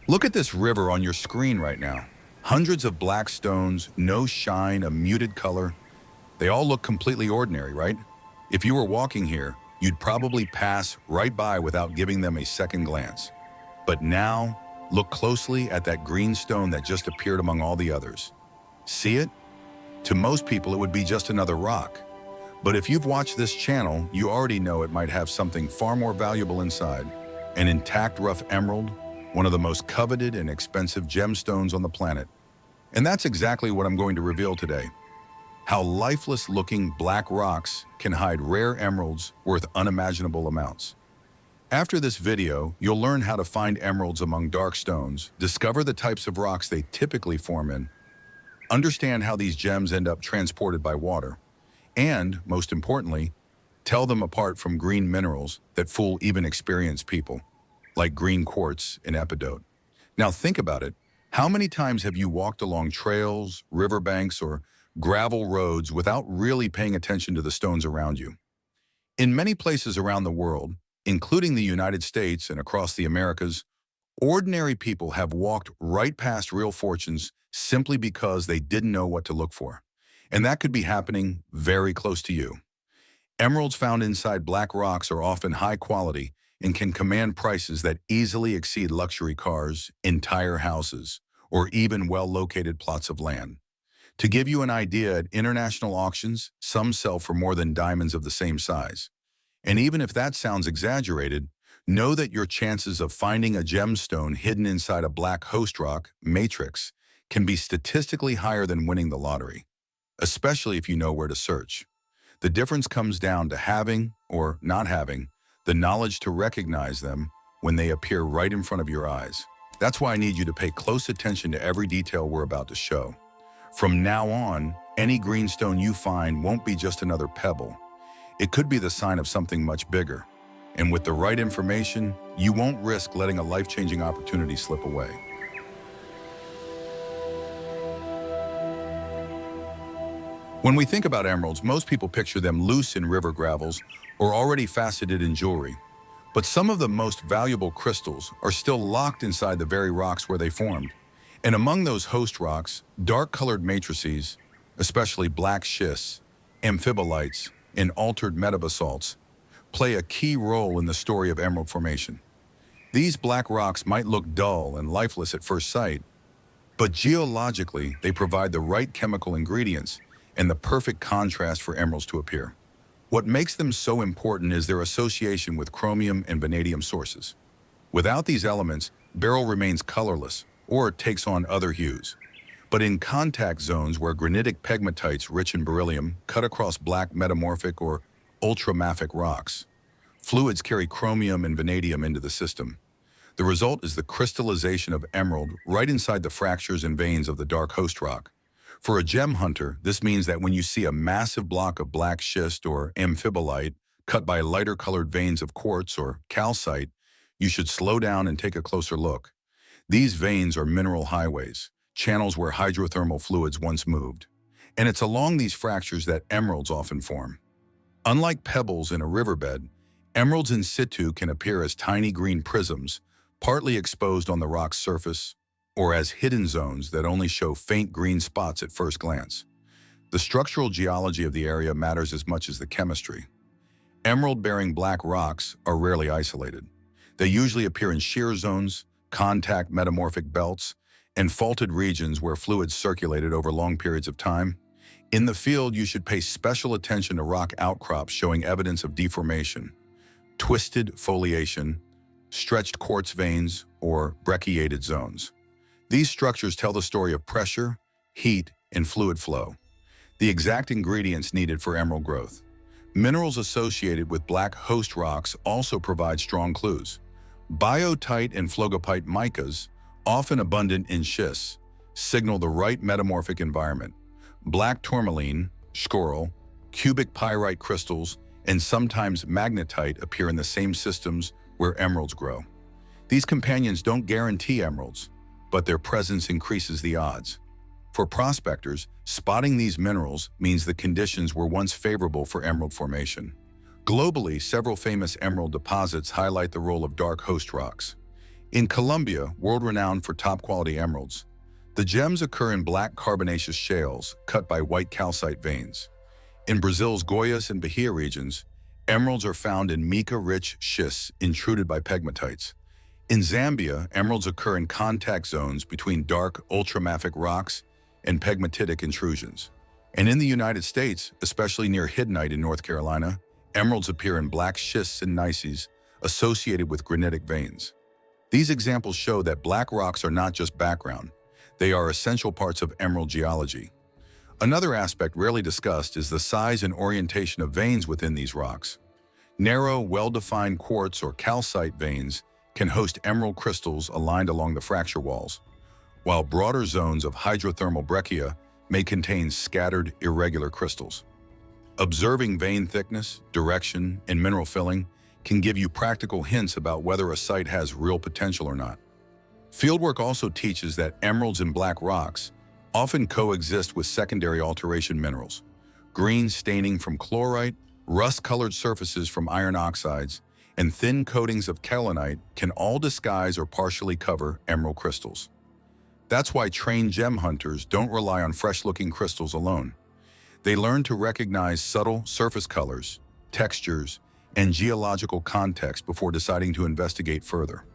Look at this river on your screen right now. Hundreds of black stones, no shine, a muted color. They all look completely ordinary, right? If you were walking here, you'd probably pass right by without giving them a second glance. But now, look closely at that green stone that just appeared among all the others. See it? To most people, it would be just another rock. But if you've watched this channel, you already know it might have something far more valuable inside. An intact rough emerald, one of the most coveted and expensive gemstones on the planet. And that's exactly what I'm going to reveal today. How lifeless-looking black rocks can hide rare emeralds worth unimaginable amounts. After this video, you'll learn how to find emeralds among dark stones, discover the types of rocks they typically form in, understand how these gems end up transported by water, and, most importantly, tell them apart from green minerals that fool even experienced people, like green quartz and epidote. Now think about it. How many times have you walked along trails, riverbanks, or gravel roads without really paying attention to the stones around you? In many places around the world, including the United States and across the Americas, ordinary people have walked right past real fortunes simply because they didn't know what to look for. And that could be happening very close to you. Emeralds found inside black rocks are often high quality and can command prices that easily exceed luxury cars, entire houses, or even well-located plots of land. To give you an idea, at international auctions, some sell for more than diamonds of the same size. And even if that sounds exaggerated, know that your chances of finding a gemstone hidden inside a black host rock, matrix, can be statistically higher than winning the lottery, especially if you know where to search. The difference comes down to having, or not having, the knowledge to recognize them when they appear right in front of your eyes. That's why I need you to pay close attention to every detail we're about to show. From now on, any green stone you find won't be just another pebble. It could be the sign of something much bigger. And with the right information, you won't risk letting a life-changing opportunity slip away. When we think about emeralds, most people picture them loose in river gravels or already faceted in jewelry. But some of the most valuable crystals are still locked inside the very rocks where they formed. And among those host rocks, dark-colored matrices, especially black schists, amphibolites, and altered metabasalts, play a key role in the story of emerald formation. These black rocks might look dull and lifeless at first sight, but geologically, they provide the right chemical ingredients and the perfect contrast for emeralds to appear. What makes them so important is their association with chromium and vanadium sources. Without these elements, beryl remains colorless or takes on other hues. But in contact zones where granitic pegmatites rich in beryllium cut across black metamorphic or ultramafic rocks, fluids carry chromium and vanadium into the system. The result is the crystallization of emerald right inside the fractures and veins of the dark host rock. For a gem hunter, this means that when you see a massive block of black schist or amphibolite cut by lighter-colored veins of quartz or calcite, you should slow down and take a closer look. These veins are mineral highways, channels where hydrothermal fluids once moved. And it's along these fractures that emeralds often form. Unlike pebbles in a riverbed, emeralds in situ can appear as tiny green prisms, partly exposed on the rock's surface, or as hidden zones that only show faint green spots at first glance. The structural geology of the area matters as much as the chemistry. Emerald-bearing black rocks are rarely isolated. They usually appear in shear zones, contact metamorphic belts, and faulted regions where fluids circulated over long periods of time. In the field, you should pay special attention to rock outcrops showing evidence of deformation, twisted foliation, stretched quartz veins, or brecciated zones. These structures tell the story of pressure, heat, and fluid flow, the exact ingredients needed for emerald growth. Minerals associated with black host rocks also provide strong clues. Biotite and phlogopite micas, often abundant in schists, signal the right metamorphic environment. Black tourmaline, schorl, cubic pyrite crystals, and sometimes magnetite appear in the same systems where emeralds grow. These companions don't guarantee emeralds, but their presence increases the odds. For prospectors, spotting these minerals means the conditions were once favorable for emerald formation. Globally, several famous emerald deposits highlight the role of dark host rocks. In Colombia, world-renowned for top-quality emeralds, the gems occur in black carbonaceous shales cut by white calcite veins. In Brazil's Goiás and Bahia regions, emeralds are found in mica-rich schists intruded by pegmatites. In Zambia, emeralds occur in contact zones between dark ultramafic rocks and pegmatitic intrusions. And in the United States, especially near Hiddenite in North Carolina, emeralds appear in black schists and gneisses associated with granitic veins. These examples show that black rocks are not just background, they are essential parts of emerald geology. Another aspect rarely discussed is the size and orientation of veins within these rocks. Narrow, well-defined quartz or calcite veins can host emerald crystals aligned along the fracture walls, while broader zones of hydrothermal breccia may contain scattered, irregular crystals. Observing vein thickness, direction, and mineral filling can give you practical hints about whether a site has real potential or not. Fieldwork also teaches that emeralds in black rocks often coexist with secondary alteration minerals. Green staining from chlorite, rust-colored surfaces from iron oxides, and thin coatings of kaolinite can all disguise or partially cover emerald crystals. That's why trained gem hunters don't rely on fresh-looking crystals alone. They learn to recognize subtle surface colors, textures, and geological context before deciding to investigate further.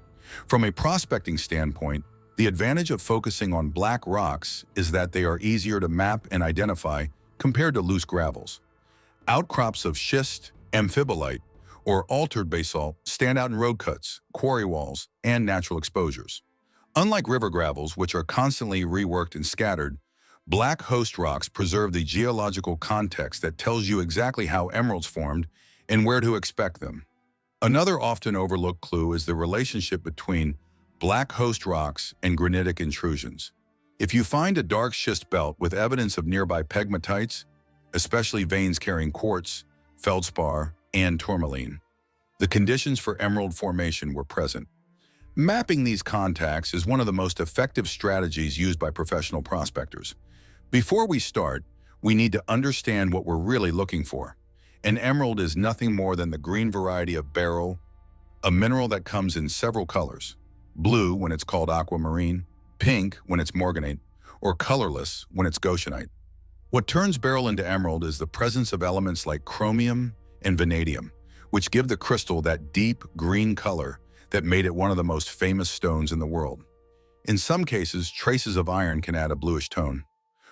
From a prospecting standpoint, the advantage of focusing on black rocks is that they are easier to map and identify compared to loose gravels. Outcrops of schist, amphibolite, or altered basalt stand out in road cuts, quarry walls, and natural exposures. Unlike river gravels, which are constantly reworked and scattered, black host rocks preserve the geological context that tells you exactly how emeralds formed and where to expect them. Another often overlooked clue is the relationship between black host rocks and granitic intrusions. If you find a dark schist belt with evidence of nearby pegmatites, especially veins carrying quartz, feldspar, and tourmaline, the conditions for emerald formation were present. Mapping these contacts is one of the most effective strategies used by professional prospectors. Before we start, we need to understand what we're really looking for. An emerald is nothing more than the green variety of beryl, a mineral that comes in several colors: blue when it's called aquamarine, pink when it's morganite, or colorless when it's goshenite. What turns beryl into emerald is the presence of elements like chromium and vanadium, which give the crystal that deep green color that made it one of the most famous stones in the world. In some cases, traces of iron can add a bluish tone.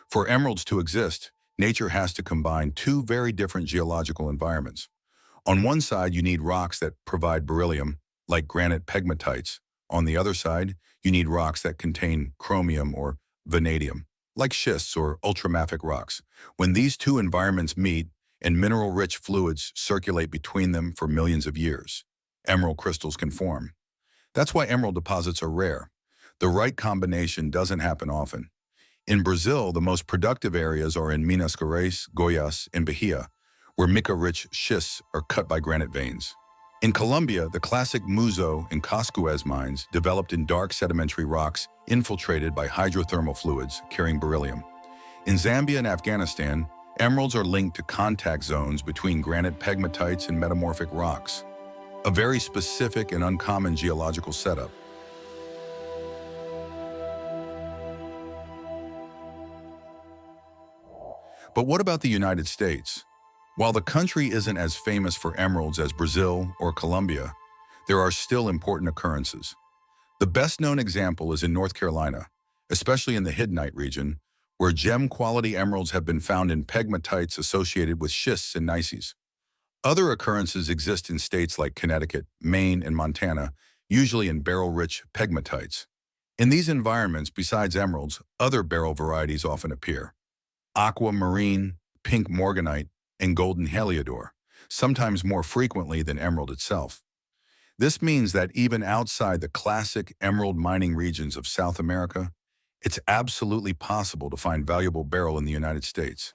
For emeralds to exist, nature has to combine two very different geological environments. On one side, you need rocks that provide beryllium, like granite pegmatites. On the other side, you need rocks that contain chromium or vanadium, like schists or ultramafic rocks. When these two environments meet and mineral-rich fluids circulate between them for millions of years, emerald crystals can form. That's why emerald deposits are rare. The right combination doesn't happen often. In Brazil, the most productive areas are in Minas Gerais, Goiás, and Bahia, where mica-rich schists are cut by granite veins. In Colombia, the classic Muzo and Coscuez mines developed in dark sedimentary rocks infiltrated by hydrothermal fluids carrying beryllium. In Zambia and Afghanistan, emeralds are linked to contact zones between granite pegmatites and metamorphic rocks, a very specific and uncommon geological setup. But what about the United States? While the country isn't as famous for emeralds as Brazil or Colombia, there are still important occurrences. The best-known example is in North Carolina, especially in the Hiddenite region, where gem-quality emeralds have been found in pegmatites associated with schists and gneisses. Other occurrences exist in states like Connecticut, Maine, and Montana, usually in beryl-rich pegmatites. In these environments, besides emeralds, other beryl varieties often appear: aquamarine, pink morganite, and golden heliodor, sometimes more frequently than emerald itself. This means that even outside the classic emerald mining regions of South America, it's absolutely possible to find valuable beryl in the United States.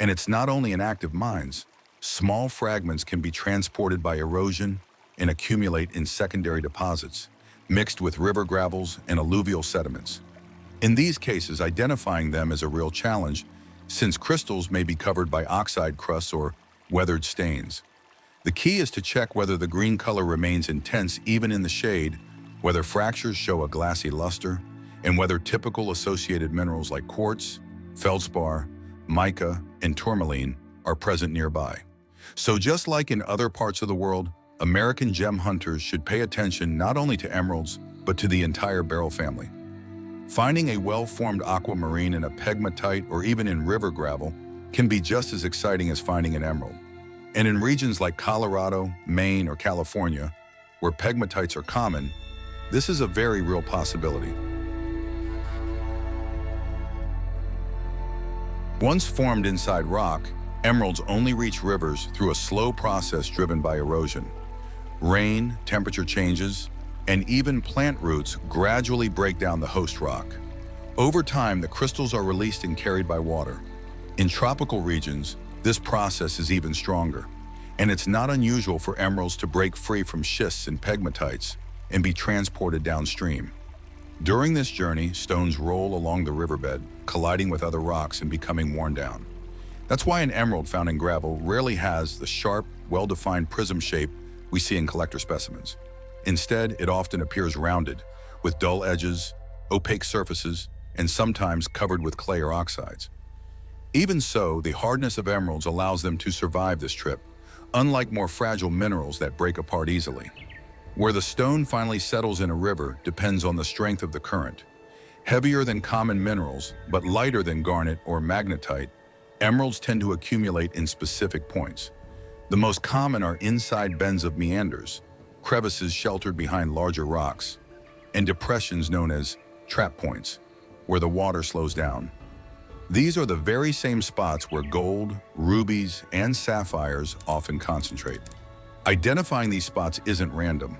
And it's not only in active mines. Small fragments can be transported by erosion and accumulate in secondary deposits, mixed with river gravels and alluvial sediments. In these cases, identifying them is a real challenge, since crystals may be covered by oxide crusts or weathered stains. The key is to check whether the green color remains intense even in the shade, whether fractures show a glassy luster, and whether typical associated minerals like quartz, feldspar, mica, and tourmaline are present nearby. So just like in other parts of the world, American gem hunters should pay attention not only to emeralds, but to the entire beryl family. Finding a well-formed aquamarine in a pegmatite or even in river gravel can be just as exciting as finding an emerald. And in regions like Colorado, Maine, or California, where pegmatites are common, this is a very real possibility. Once formed inside rock, emeralds only reach rivers through a slow process driven by erosion. Rain, temperature changes, and even plant roots gradually break down the host rock. Over time, the crystals are released and carried by water. In tropical regions, this process is even stronger, and it's not unusual for emeralds to break free from schists and pegmatites and be transported downstream. During this journey, stones roll along the riverbed, colliding with other rocks and becoming worn down. That's why an emerald found in gravel rarely has the sharp, well-defined prism shape we see in collector specimens. Instead, it often appears rounded, with dull edges, opaque surfaces, and sometimes covered with clay or oxides. Even so, the hardness of emeralds allows them to survive this trip, unlike more fragile minerals that break apart easily. Where the stone finally settles in a river depends on the strength of the current. Heavier than common minerals, but lighter than garnet or magnetite, emeralds tend to accumulate in specific points. The most common are inside bends of meanders, crevices sheltered behind larger rocks, and depressions known as trap points, where the water slows down. These are the very same spots where gold, rubies, and sapphires often concentrate. Identifying these spots isn't random.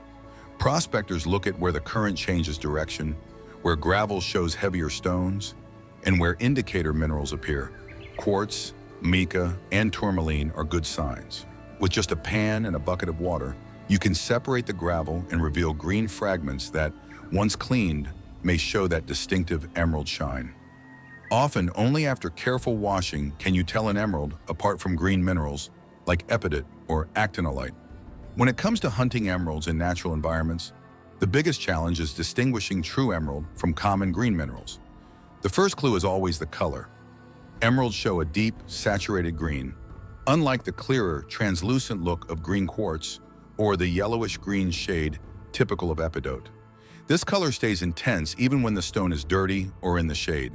Prospectors look at where the current changes direction, where gravel shows heavier stones, and where indicator minerals appear. Quartz, mica, and tourmaline are good signs. With just a pan and a bucket of water, you can separate the gravel and reveal green fragments that, once cleaned, may show that distinctive emerald shine. Often, only after careful washing can you tell an emerald apart from green minerals like epidote or actinolite. When it comes to hunting emeralds in natural environments, the biggest challenge is distinguishing true emerald from common green minerals. The first clue is always the color. Emeralds show a deep, saturated green, unlike the clearer, translucent look of green quartz or the yellowish-green shade typical of epidote. This color stays intense even when the stone is dirty or in the shade.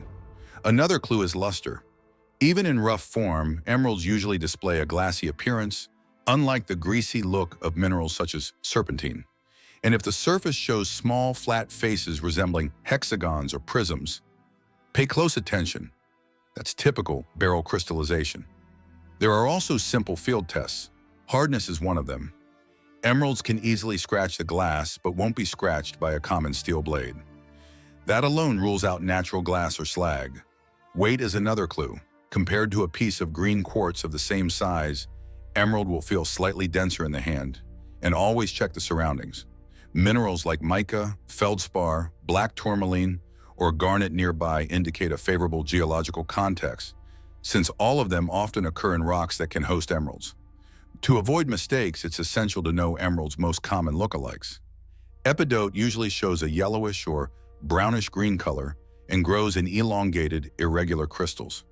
Another clue is luster. Even in rough form, emeralds usually display a glassy appearance, unlike the greasy look of minerals such as serpentine. And if the surface shows small, flat faces resembling hexagons or prisms, pay close attention. That's typical beryl crystallization. There are also simple field tests. Hardness is one of them. Emeralds can easily scratch the glass, but won't be scratched by a common steel blade. That alone rules out natural glass or slag. Weight is another clue. Compared to a piece of green quartz of the same size, emerald will feel slightly denser in the hand. And always check the surroundings. Minerals like mica, feldspar, black tourmaline, or garnet nearby indicate a favorable geological context, since all of them often occur in rocks that can host emeralds. To avoid mistakes, it's essential to know emeralds' most common lookalikes. Epidote usually shows a yellowish or brownish-green color and grows in elongated, irregular crystals.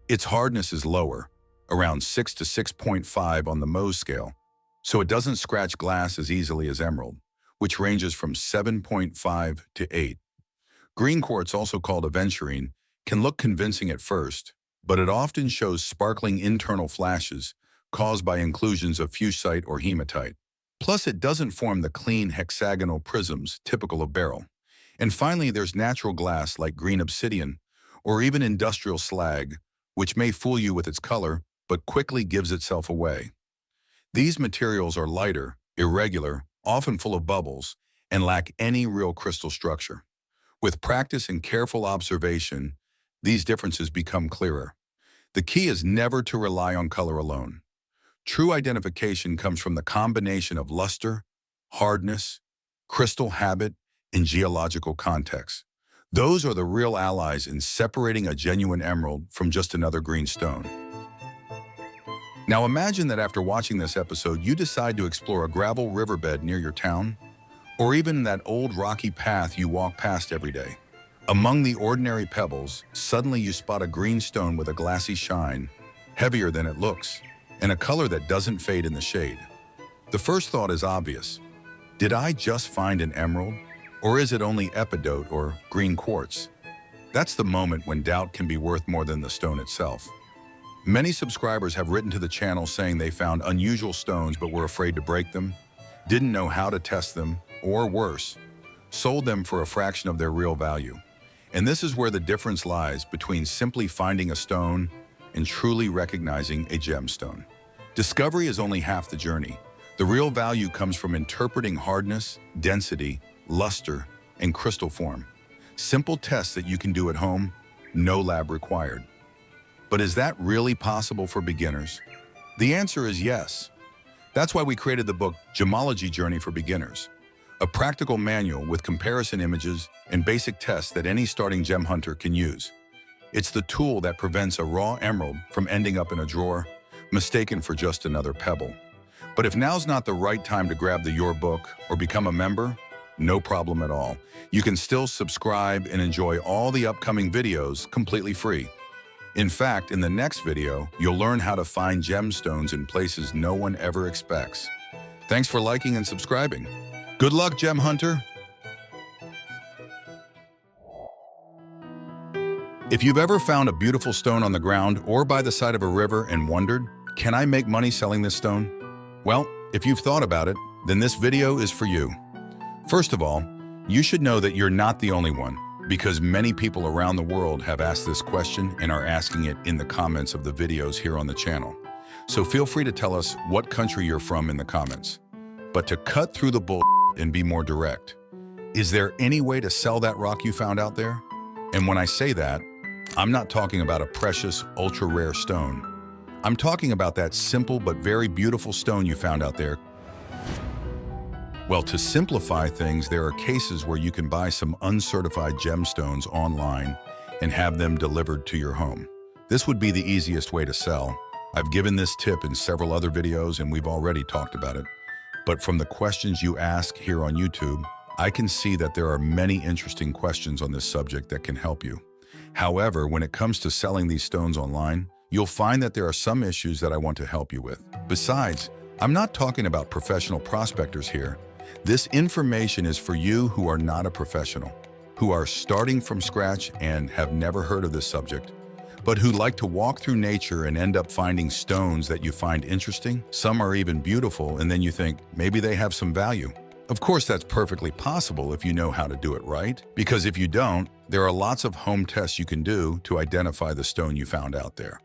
Its hardness is lower, around 6 to 6.5 on the Mohs scale, so it doesn't scratch glass as easily as emerald, which ranges from 7.5 to 8. Green quartz, also called aventurine, can look convincing at first, but it often shows sparkling internal flashes caused by inclusions of fusite or hematite. Plus, it doesn't form the clean hexagonal prisms typical of beryl. And finally, there's natural glass like green obsidian or even industrial slag, which may fool you with its color, but quickly gives itself away. These materials are lighter, irregular, often full of bubbles, and lack any real crystal structure. With practice and careful observation, these differences become clearer. The key is never to rely on color alone. True identification comes from the combination of luster, hardness, crystal habit, and geological context. Those are the real allies in separating a genuine emerald from just another green stone. Now imagine that after watching this episode, you decide to explore a gravel riverbed near your town, or even that old rocky path you walk past every day. Among the ordinary pebbles, suddenly you spot a green stone with a glassy shine, heavier than it looks, and a color that doesn't fade in the shade. The first thought is obvious. Did I just find an emerald? Or is it only epidote or green quartz? That's the moment when doubt can be worth more than the stone itself. Many subscribers have written to the channel saying they found unusual stones but were afraid to break them, didn't know how to test them, or worse, sold them for a fraction of their real value. And this is where the difference lies between simply finding a stone and truly recognizing a gemstone. Discovery is only half the journey. The real value comes from interpreting hardness, density, luster, and crystal form. Simple tests that you can do at home, no lab required. But is that really possible for beginners? The answer is yes. That's why we created the book Geology Journey for Beginners, a practical manual with comparison images and basic tests that any starting gem hunter can use. It's the tool that prevents a raw emerald from ending up in a drawer, mistaken for just another pebble. But if now's not the right time to grab your book or become a member, no problem at all. You can still subscribe and enjoy all the upcoming videos completely free. In fact, in the next video, you'll learn how to find gemstones in places no one ever expects. Thanks for liking and subscribing. Good luck, gem hunter! If you've ever found a beautiful stone on the ground or by the side of a river and wondered, can I make money selling this stone? Well, if you've thought about it, then this video is for you. First of all, you should know that you're not the only one, because many people around the world have asked this question and are asking it in the comments of the videos here on the channel. So feel free to tell us what country you're from in the comments. But to cut through the bull and be more direct, is there any way to sell that rock you found out there? And when I say that, I'm not talking about a precious, ultra-rare stone. I'm talking about that simple but very beautiful stone you found out there. Well, to simplify things, there are cases where you can buy some uncertified gemstones online and have them delivered to your home. This would be the easiest way to sell. I've given this tip in several other videos and we've already talked about it. But from the questions you ask here on YouTube, I can see that there are many interesting questions on this subject that can help you. However, when it comes to selling these stones online, you'll find that there are some issues that I want to help you with. Besides, I'm not talking about professional prospectors here. This information is for you who are not a professional, who are starting from scratch and have never heard of this subject, but who like to walk through nature and end up finding stones that you find interesting. Some are even beautiful, and then you think maybe they have some value. Of course, that's perfectly possible if you know how to do it right, because if you don't, there are lots of home tests you can do to identify the stone you found out there.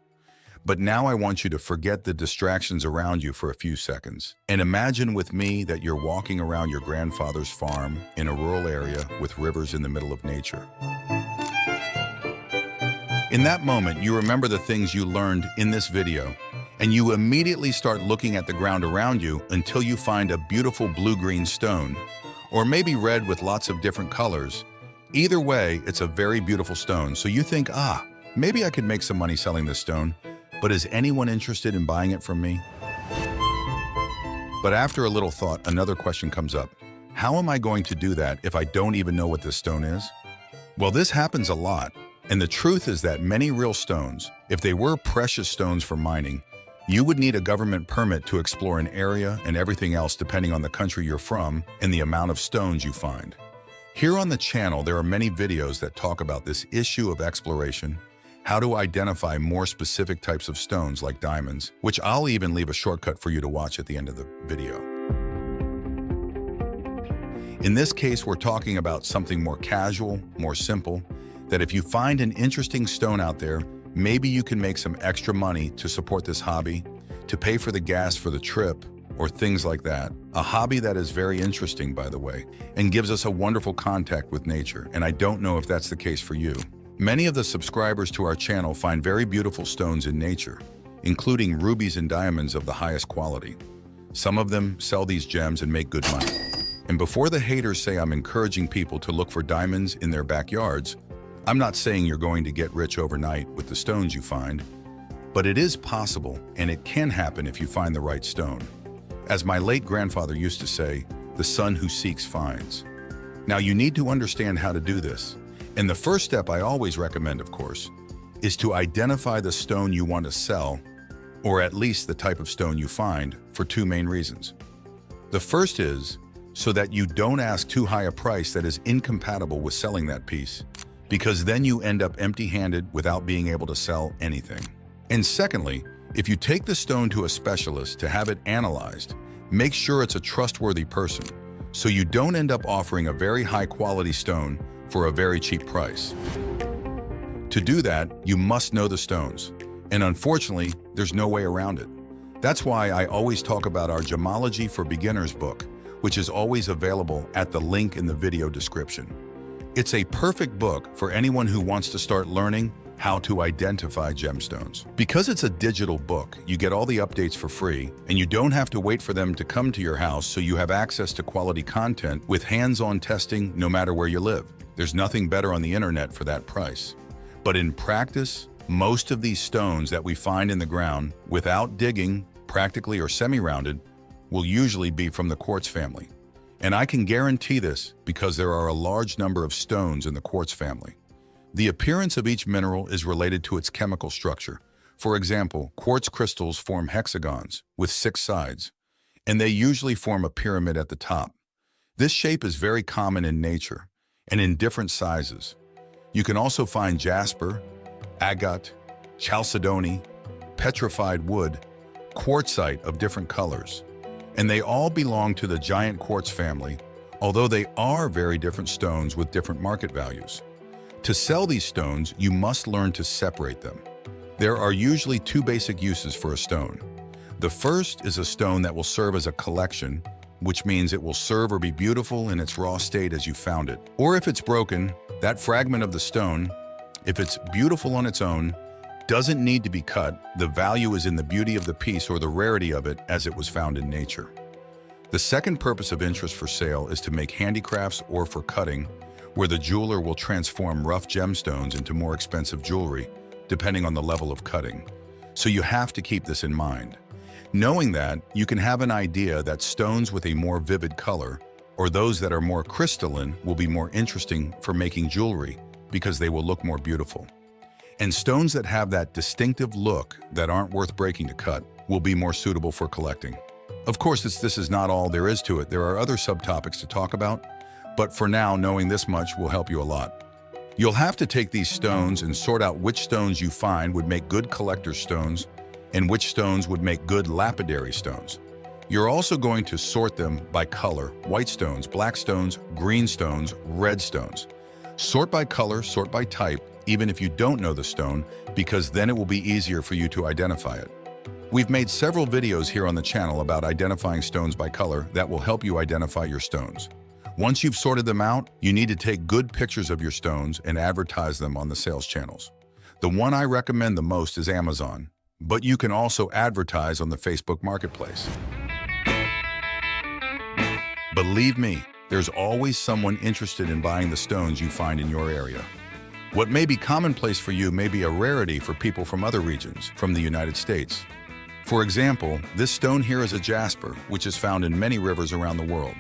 But now I want you to forget the distractions around you for a few seconds and imagine with me that you're walking around your grandfather's farm in a rural area with rivers in the middle of nature. In that moment, you remember the things you learned in this video, and you immediately start looking at the ground around you until you find a beautiful blue-green stone, or maybe red with lots of different colors. Either way, it's a very beautiful stone, so you think, maybe I could make some money selling this stone. But is anyone interested in buying it from me? But after a little thought, another question comes up. How am I going to do that if I don't even know what this stone is? Well, this happens a lot. And the truth is that many real stones, if they were precious stones for mining, you would need a government permit to explore an area and everything else depending on the country you're from and the amount of stones you find. Here on the channel, there are many videos that talk about this issue of exploration, how to identify more specific types of stones like diamonds, which I'll even leave a shortcut for you to watch at the end of the video. In this case, we're talking about something more casual, more simple, that if you find an interesting stone out there, maybe you can make some extra money to support this hobby, to pay for the gas for the trip, or things like that. A hobby that is very interesting, by the way, and gives us a wonderful contact with nature, and I don't know if that's the case for you. Many of the subscribers to our channel find very beautiful stones in nature, including rubies and diamonds of the highest quality. Some of them sell these gems and make good money. And before the haters say I'm encouraging people to look for diamonds in their backyards, I'm not saying you're going to get rich overnight with the stones you find, but it is possible and it can happen if you find the right stone. As my late grandfather used to say, the son who seeks finds. Now you need to understand how to do this. And the first step I always recommend, of course, is to identify the stone you want to sell, or at least the type of stone you find, for two main reasons. The first is so that you don't ask too high a price that is incompatible with selling that piece, because then you end up empty-handed without being able to sell anything. And secondly, if you take the stone to a specialist to have it analyzed, make sure it's a trustworthy person, so you don't end up offering a very high-quality stone for a very cheap price. To do that, you must know the stones, and unfortunately, there's no way around it. That's why I always talk about our Gemology for Beginners book, which is always available at the link in the video description. It's a perfect book for anyone who wants to start learning how to identify gemstones. Because it's a digital book, you get all the updates for free, and you don't have to wait for them to come to your house, so you have access to quality content with hands-on testing no matter where you live. There's nothing better on the internet for that price. But in practice, most of these stones that we find in the ground without digging, practically or semi-rounded, will usually be from the quartz family. And I can guarantee this because there are a large number of stones in the quartz family. The appearance of each mineral is related to its chemical structure. For example, quartz crystals form hexagons with 6 sides, and they usually form a pyramid at the top. This shape is very common in nature and in different sizes. You can also find jasper, agate, chalcedony, petrified wood, quartzite of different colors, and they all belong to the giant quartz family, although they are very different stones with different market values. To sell these stones, you must learn to separate them. There are usually 2 basic uses for a stone. The first is a stone that will serve as a collection, which means it will serve or be beautiful in its raw state as you found it. Or if it's broken, that fragment of the stone, if it's beautiful on its own, doesn't need to be cut. The value is in the beauty of the piece or the rarity of it as it was found in nature. The second purpose of interest for sale is to make handicrafts or for cutting, where the jeweler will transform rough gemstones into more expensive jewelry, depending on the level of cutting. So you have to keep this in mind. Knowing that, you can have an idea that stones with a more vivid color, or those that are more crystalline, will be more interesting for making jewelry because they will look more beautiful. And stones that have that distinctive look that aren't worth breaking to cut will be more suitable for collecting. Of course, this is not all there is to it. There are other subtopics to talk about, but for now, knowing this much will help you a lot. You'll have to take these stones and sort out which stones you find would make good collector's stones and which stones would make good lapidary stones. You're also going to sort them by color: white stones, black stones, green stones, red stones. Sort by color, sort by type, even if you don't know the stone, because then it will be easier for you to identify it. We've made several videos here on the channel about identifying stones by color that will help you identify your stones. Once you've sorted them out, you need to take good pictures of your stones and advertise them on the sales channels. The one I recommend the most is Amazon, but you can also advertise on the Facebook Marketplace. Believe me, there's always someone interested in buying the stones you find in your area. What may be commonplace for you may be a rarity for people from other regions, from the United States. For example, this stone here is a jasper, which is found in many rivers around the world.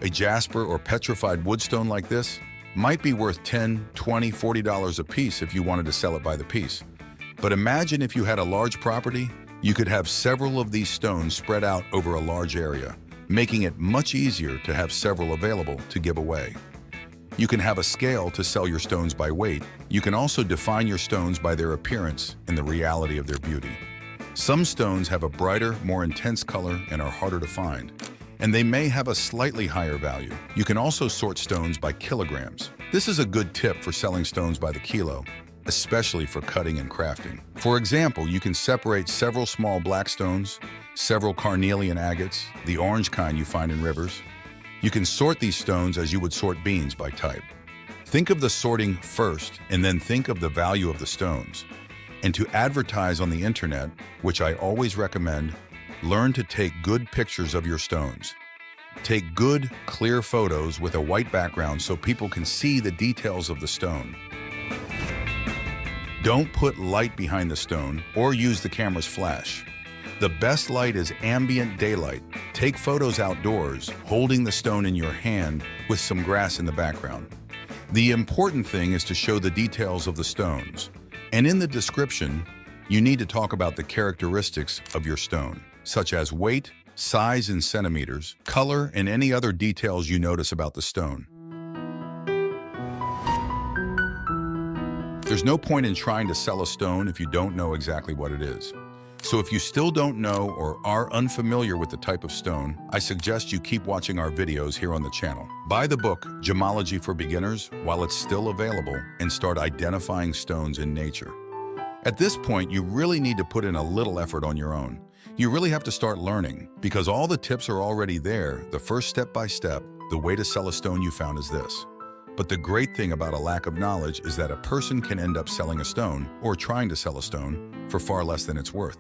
A jasper or petrified woodstone like this might be worth $10, $20, $40 a piece if you wanted to sell it by the piece. But imagine if you had a large property, you could have several of these stones spread out over a large area, making it much easier to have several available to give away. You can have a scale to sell your stones by weight. You can also define your stones by their appearance and the reality of their beauty. Some stones have a brighter, more intense color and are harder to find, and they may have a slightly higher value. You can also sort stones by kilograms. This is a good tip for selling stones by the kilo, especially for cutting and crafting. For example, you can separate several small black stones, several carnelian agates, the orange kind you find in rivers. You can sort these stones as you would sort beans by type. Think of the sorting first, and then think of the value of the stones. And to advertise on the internet, which I always recommend, learn to take good pictures of your stones. Take good, clear photos with a white background so people can see the details of the stone. Don't put light behind the stone or use the camera's flash. The best light is ambient daylight, Take photos outdoors, holding the stone in your hand with some grass in the background. The important thing is to show the details of the stones. And in the description, you need to talk about the characteristics of your stone, such as weight, size in centimeters, color, and any other details you notice about the stone. There's no point in trying to sell a stone if you don't know exactly what it is. So if you still don't know or are unfamiliar with the type of stone, I suggest you keep watching our videos here on the channel. Buy the book, Gemology for Beginners, while it's still available, and start identifying stones in nature. At this point, you really need to put in a little effort on your own. You really have to start learning, because all the tips are already there. The first step by step, the way to sell a stone you found is this. But the great thing about a lack of knowledge is that a person can end up selling a stone, or trying to sell a stone, for far less than it's worth.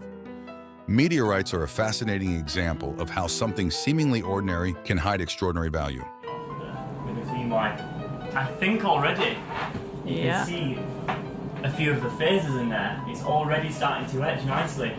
Meteorites are a fascinating example of how something seemingly ordinary can hide extraordinary value. With the theme light, I think already you can see a few of the phases in there. It's already starting to etch nicely.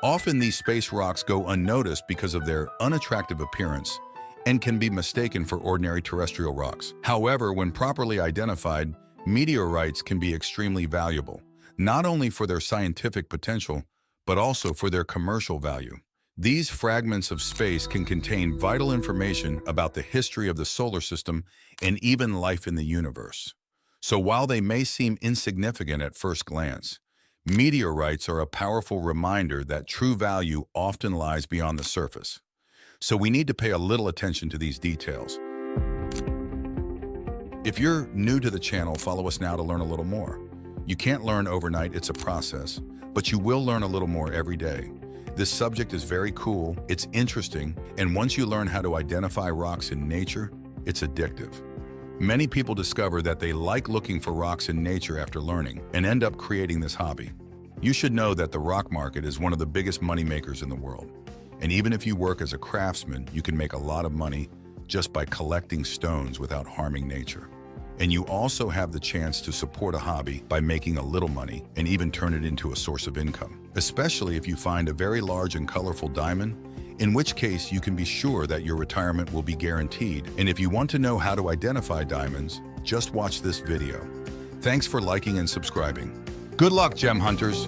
Often these space rocks go unnoticed because of their unattractive appearance and can be mistaken for ordinary terrestrial rocks. However, when properly identified, meteorites can be extremely valuable, not only for their scientific potential, but also for their commercial value. These fragments of space can contain vital information about the history of the solar system and even life in the universe. So while they may seem insignificant at first glance, meteorites are a powerful reminder that true value often lies beyond the surface. So we need to pay a little attention to these details. If you're new to the channel, follow us now to learn a little more. You can't learn overnight, it's a process, but you will learn a little more every day. This subject is very cool, it's interesting, and once you learn how to identify rocks in nature, it's addictive. Many people discover that they like looking for rocks in nature after learning and end up creating this hobby. You should know that the rock market is one of the biggest money makers in the world. And even if you work as a craftsman, you can make a lot of money just by collecting stones without harming nature. And you also have the chance to support a hobby by making a little money and even turn it into a source of income, especially if you find a very large and colorful diamond, in which case you can be sure that your retirement will be guaranteed. And if you want to know how to identify diamonds, just watch this video. Thanks for liking and subscribing. Good luck, gem hunters!